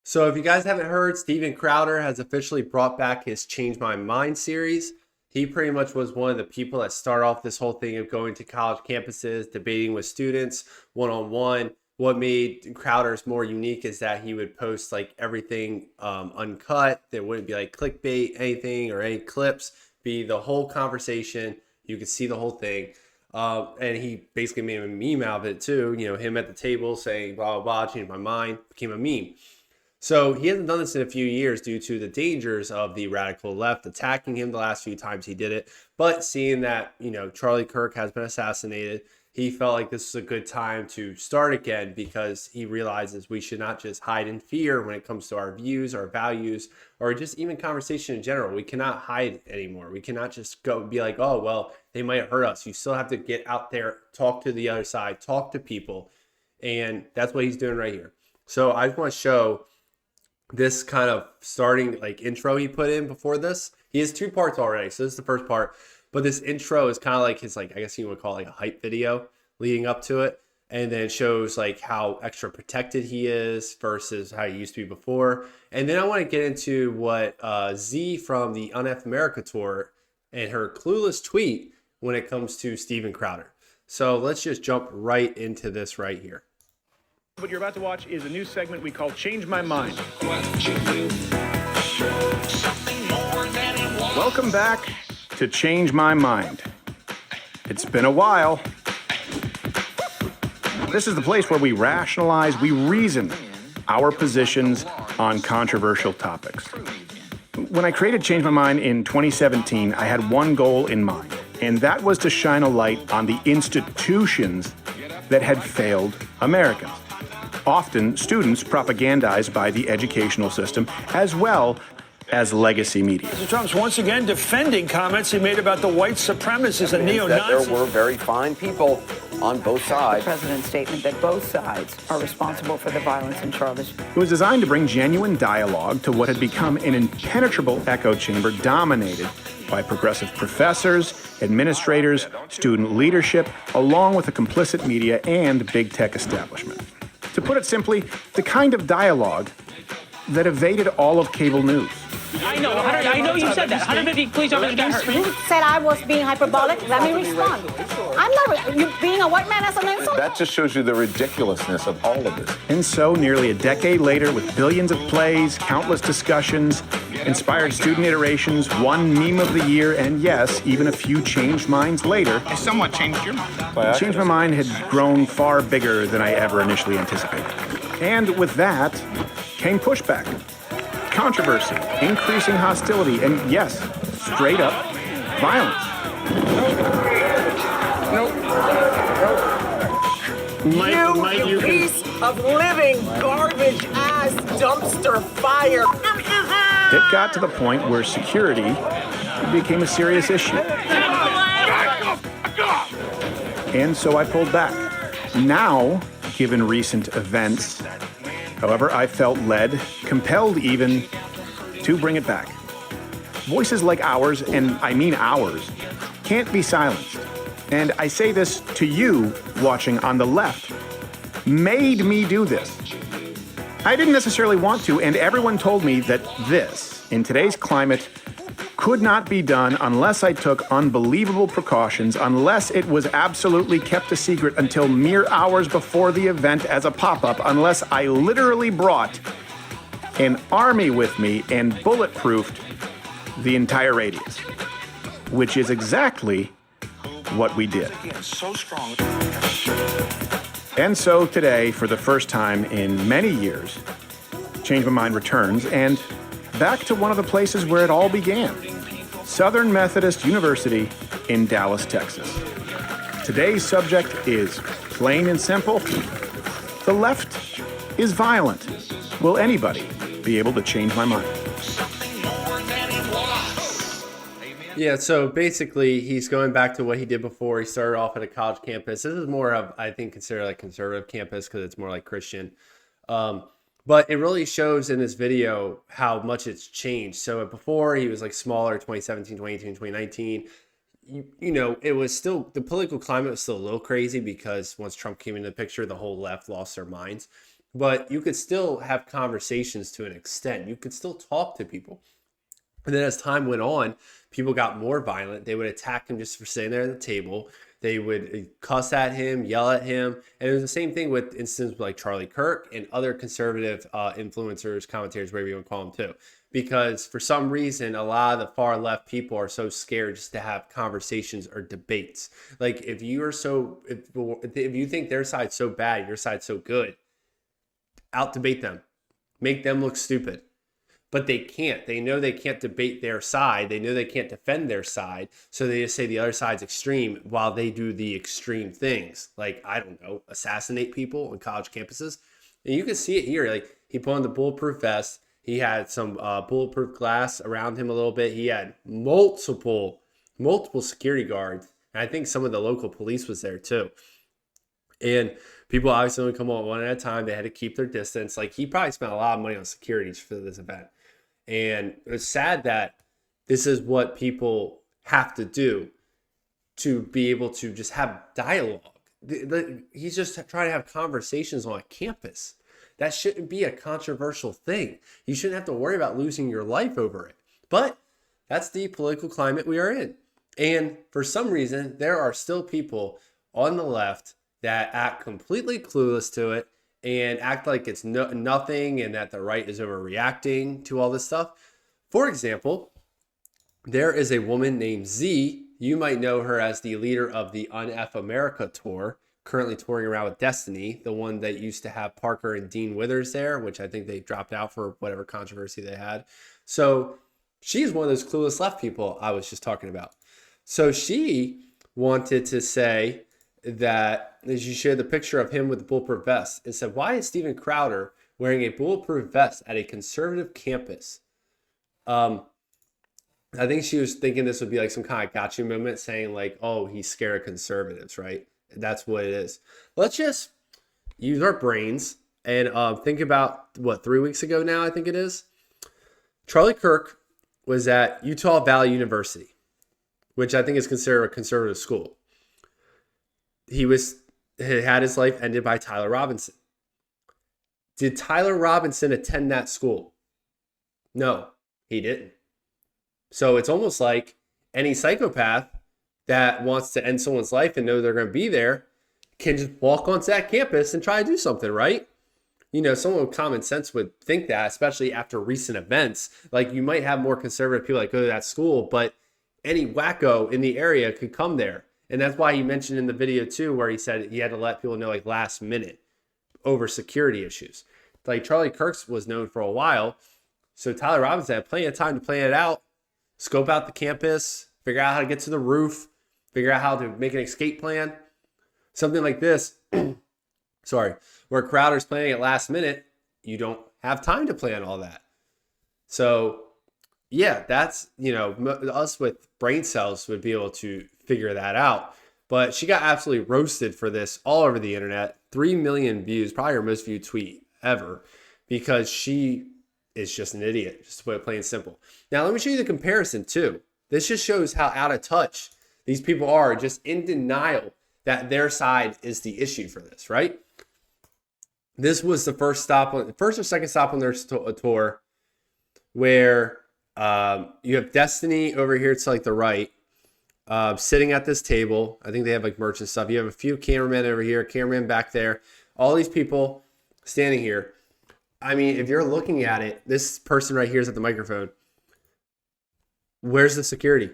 So if you guys haven't heard, Steven Crowder has officially brought back his Change My Mind series. He pretty much was one of the people that started off this whole thing of going to college campuses, debating with students one-on-one. What made Crowder's more unique is that he would post like everything uncut. There wouldn't be like clickbait, anything, or any clips. Be the whole conversation. You could see the whole thing. And he basically made a meme out of it too. You know, him at the table saying blah, blah, blah, changed my mind, became a meme. So he hasn't done this in a few years due to the dangers of the radical left attacking him the last few times he did it. But seeing that, you know, Charlie Kirk has been assassinated, he felt like this was a good time to start again because he realizes we should not just hide in fear when it comes to our views, our values, or just even conversation in general. We cannot hide anymore. We cannot just go be like, oh, well, they might hurt us. You still have to get out there, talk to the other side, talk to people. And that's what he's doing right here. So I just want to show this kind of starting like intro he put in before this. He has two parts already. So this is the first part, but this intro is kind of like his, like, I guess you would call it like a hype video leading up to it. And then it shows like how extra protected he is versus how he used to be before. And then I want to get into what Z from the Unf America tour and her clueless tweet when it comes to Steven Crowder. So let's just jump right into this right here. What you're about to watch is a new segment we call Change My Mind. Welcome back to Change My Mind. It's been a while. This is the place where we rationalize, we reason our positions on controversial topics. When I created Change My Mind in 2017, I had one goal in mind, and that was to shine a light on the institutions that had failed Americans. Often students propagandized by the educational system as well as legacy media. Mr. Trump's once again defending comments he made about the white supremacists and neo-Nazis. There were very fine people on both sides. The president's statement that both sides are responsible for the violence in Charlottesville. It was designed to bring genuine dialogue to what had become an impenetrable echo chamber dominated by progressive professors, administrators, student leadership, along with the complicit media and big tech establishment. To put it simply, the kind of dialogue that evaded all of cable news. I know you said that. 150 police officers got hurt. You said I was being hyperbolic. Let me respond. I'm not. You being a white man as an insult? That just shows you the ridiculousness of all of this. And so, nearly a decade later, with billions of plays, countless discussions, inspired student iterations, one meme of the year, and yes, even a few changed minds later. I somewhat changed your mind. Change My Mind had grown far bigger than I ever initially anticipated. And with that came pushback, controversy, increasing hostility, and yes, straight up violence. You piece of living garbage ass dumpster fire. It got to the point where security became a serious issue. And so I pulled back. Now, given recent events, however, I felt led, compelled even, to bring it back. Voices like ours, and I mean ours, can't be silenced. And I say this to you watching on the left, made me do this. I didn't necessarily want to, and everyone told me that this, in today's climate, could not be done unless I took unbelievable precautions, unless it was absolutely kept a secret until mere hours before the event as a pop-up, unless I literally brought an army with me and bulletproofed the entire radius, which is exactly what we did. And so today, for the first time in many years, Change My Mind returns, and back to one of the places where it all began, Southern Methodist University in Dallas, Texas. Today's subject is plain and simple. The left is violent. Will anybody be able to change my mind? Yeah, so basically he's going back to what he did before. He started off at a college campus. This is more of, I think, considered like conservative campus because it's more like Christian. But it really shows in this video how much it's changed. So before he was like smaller, 2017, 2018, 2019. You know, it was still, the political climate was still a little crazy because once Trump came into the picture, the whole left lost their minds. but you could still have conversations to an extent. You could still talk to people. And then as time went on, people got more violent. They would attack him just for sitting there at the table. They would cuss at him, yell at him. And it was the same thing with instances like Charlie Kirk and other conservative influencers, commentators, whatever you want to call them too. Because for some reason, a lot of the far left people are so scared just to have conversations or debates. Like if you think their side's so bad, your side's so good, out debate them, make them look stupid. But they can't. They know they can't debate their side. They know they can't defend their side. So they just say the other side's extreme while they do the extreme things. Like, I don't know, assassinate people on college campuses. And you can see it here. Like, he put on the bulletproof vest. He had some bulletproof glass around him a little bit. He had multiple security guards. And I think some of the local police was there too. And people obviously only come on one at a time. They had to keep their distance. Like, he probably spent a lot of money on securities for this event. And it's sad that this is what people have to do to be able to just have dialogue. He's just trying to have conversations on a campus. That shouldn't be a controversial thing. You shouldn't have to worry about losing your life over it. But that's the political climate we are in. And for some reason, there are still people on the left that act completely clueless to it and act like it's nothing and that the right is overreacting to all this stuff. For example, there is a woman named Z. You might know her as the leader of the Un-F America tour, currently touring around with Destiny, the one that used to have Parker and Dean Withers there, which I think they dropped out for whatever controversy they had. So she's one of those clueless left people I was just talking about. So she wanted to say that, as you shared the picture of him with the bulletproof vest, and said, why is Steven Crowder wearing a bulletproof vest at a conservative campus? I think she was thinking this would be like some kind of gotcha moment, saying like, oh, he's scared of conservatives, right? That's what it is. Let's just use our brains and think about, 3 weeks ago now, I think it is. Charlie Kirk was at Utah Valley University, which I think is considered a conservative school. He had his life ended by Tyler Robinson. Did Tyler Robinson attend that school? No, he didn't. So it's almost like any psychopath that wants to end someone's life and know they're going to be there can just walk onto that campus and try to do something, right? You know, someone with common sense would think that, especially after recent events. Like, you might have more conservative people that go to that school, but any wacko in the area could come there. And that's why he mentioned in the video too, where he said he had to let people know like last minute over security issues. Like, Charlie Kirk's was known for a while. So Tyler Robinson had plenty of time to plan it out, scope out the campus, figure out how to get to the roof, figure out how to make an escape plan. Something like this, where Crowder's planning at last minute, you don't have time to plan all that. So yeah, that's, us with brain cells would be able to figure that out. But she got absolutely roasted for this all over the internet. 3 million views, probably her most viewed tweet ever, because she is just an idiot, just to put it plain and simple. Now, let me show you the comparison too. This just shows how out of touch these people are, just in denial that their side is the issue for this, right? This was the first or second stop on their tour, where you have Destiny over here to like the right, sitting at this table. I think they have like merch and stuff. You have a few cameramen over here, cameraman back there, all these people standing here. I mean, if you're looking at it, this person right here is at the microphone. Where's the security?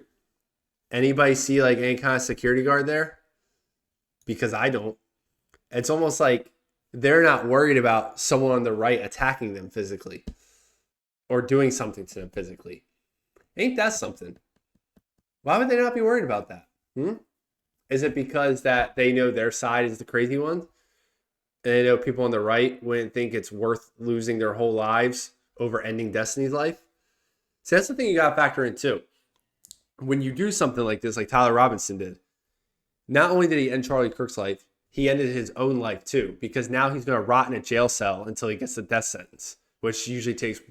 Anybody see like any kind of security guard there? Because I don't. It's almost like they're not worried about someone on the right attacking them physically or doing something to them physically. Ain't that something? Why would they not be worried about that? Is it because that they know their side is the crazy one? And they know people on the right wouldn't think it's worth losing their whole lives over ending Destiny's life? So that's the thing you got to factor in too. When you do something like this, like Tyler Robinson did, not only did he end Charlie Kirk's life, he ended his own life too, because now he's going to rot in a jail cell until he gets the death sentence, which usually takes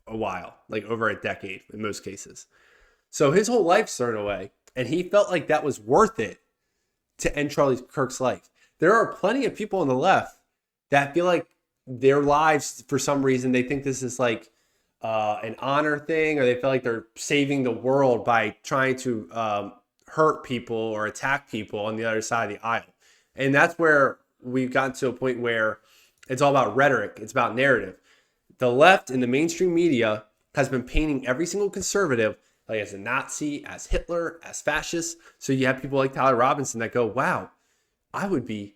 a while, like over a decade in most cases. So his whole life's thrown away, and he felt like that was worth it to end Charlie Kirk's life. There are plenty of people on the left that feel like their lives, for some reason, they think this is like an honor thing, or they feel like they're saving the world by trying to hurt people or attack people on the other side of the aisle. And that's where we've gotten to a point where it's all about rhetoric. It's about narrative. The left in the mainstream media has been painting every single conservative like as a Nazi, as Hitler, as fascist. So you have people like Tyler Robinson that go, wow, I would be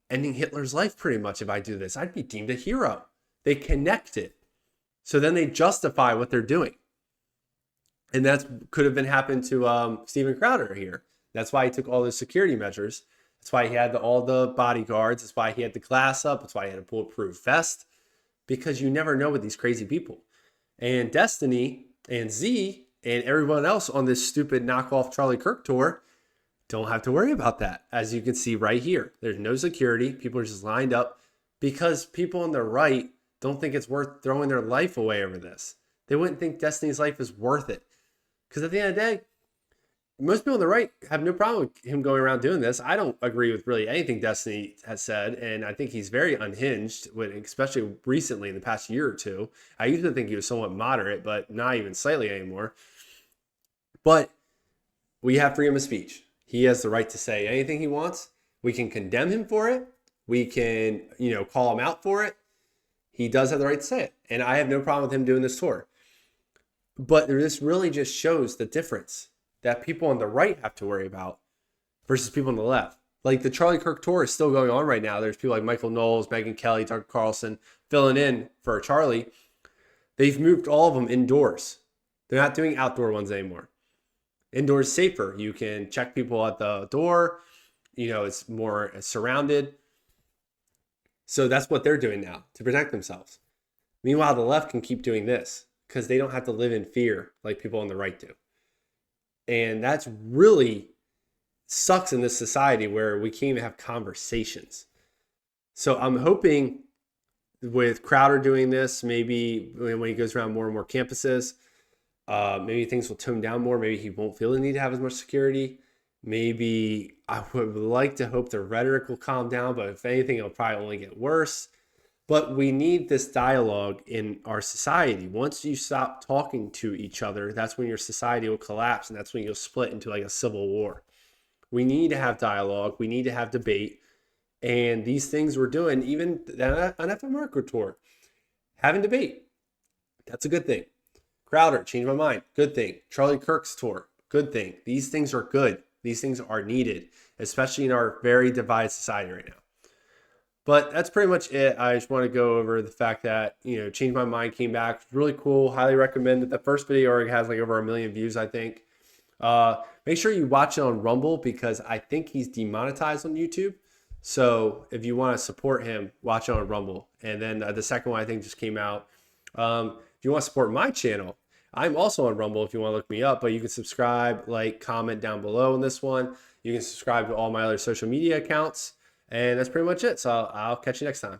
ending Hitler's life pretty much if I do this. I'd be deemed a hero. They connect it. So then they justify what they're doing. And that could have been happened to Steven Crowder here. That's why he took all those security measures. That's why he had all the bodyguards. That's why he had the glass up. That's why he had a bulletproof vest. Because you never know with these crazy people. And Destiny and Z and everyone else on this stupid knockoff Charlie Kirk tour don't have to worry about that. As you can see right here, there's no security. People are just lined up because people on the right don't think it's worth throwing their life away over this. They wouldn't think Destiny's life is worth it. Because at the end of the day, most people on the right have no problem with him going around doing this. I don't agree with really anything Destiny has said, and I think he's very unhinged, especially recently in the past year or two. I used to think he was somewhat moderate, but not even slightly anymore. But we have freedom of speech. He has the right to say anything he wants. We can condemn him for it. We can, call him out for it. He does have the right to say it, and I have no problem with him doing this tour. But this really just shows the difference that people on the right have to worry about versus people on the left. Like the Charlie Kirk tour is still going on right now. There's people like Michael Knowles, Megyn Kelly, Tucker Carlson filling in for Charlie. They've moved all of them indoors. They're not doing outdoor ones anymore. Indoors safer. You can check people at the door. It's more surrounded. So that's what they're doing now to protect themselves. Meanwhile, the left can keep doing this because they don't have to live in fear like people on the right do. And that's really sucks in this society where we can't even have conversations. So I'm hoping with Crowder doing this, maybe when he goes around more and more campuses, maybe things will tone down more. Maybe he won't feel the need to have as much security. Maybe I would like to hope the rhetoric will calm down, but if anything, it'll probably only get worse. But we need this dialogue in our society. Once you stop talking to each other, that's when your society will collapse, and that's when you'll split into like a civil war. We need to have dialogue. We need to have debate. And these things we're doing, even on NFL Marco Tour, having debate, that's a good thing. Crowder, changed my mind, good thing. Charlie Kirk's tour, good thing. These things are good. These things are needed, especially in our very divided society right now. But that's pretty much it. I just want to go over the fact that, Change My Mind came back. It's really cool. Highly recommend it. The first video already has like over 1 million views, I think. Make sure you watch it on Rumble because I think he's demonetized on YouTube. So if you want to support him, watch it on Rumble. And then the second one I think just came out. If you want to support my channel, I'm also on Rumble if you want to look me up. But you can subscribe, comment down below on this one. You can subscribe to all my other social media accounts. And that's pretty much it. So I'll catch you next time.